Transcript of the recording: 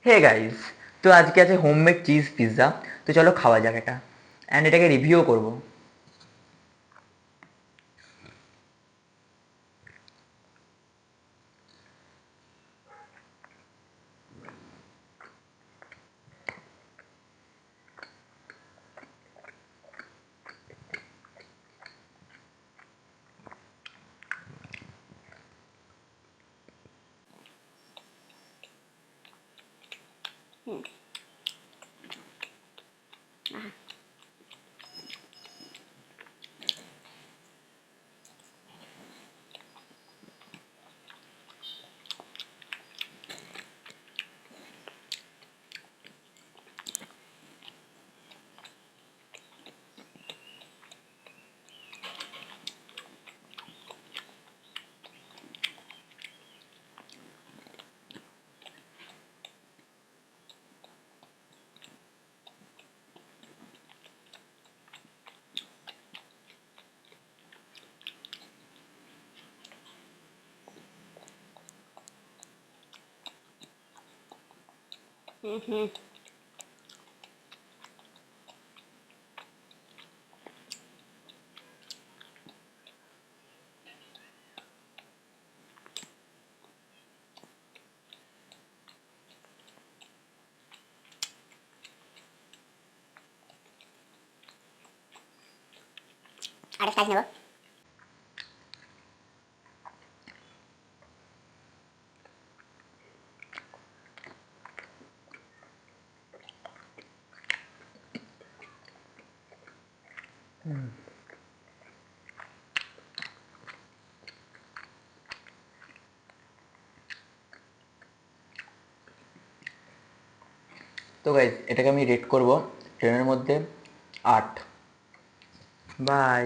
Hey guys, তো আজকে আছে হোমমেড চিজ পিৎজা। তো চলো খাওয়া যাক এটা, অ্যান্ড এটাকে রিভিউও করবো। আরেকটা স্লাইস নেব। তো গাইস, এটাকে আমি রেট করবো 10-এর মধ্যে 8। বাই।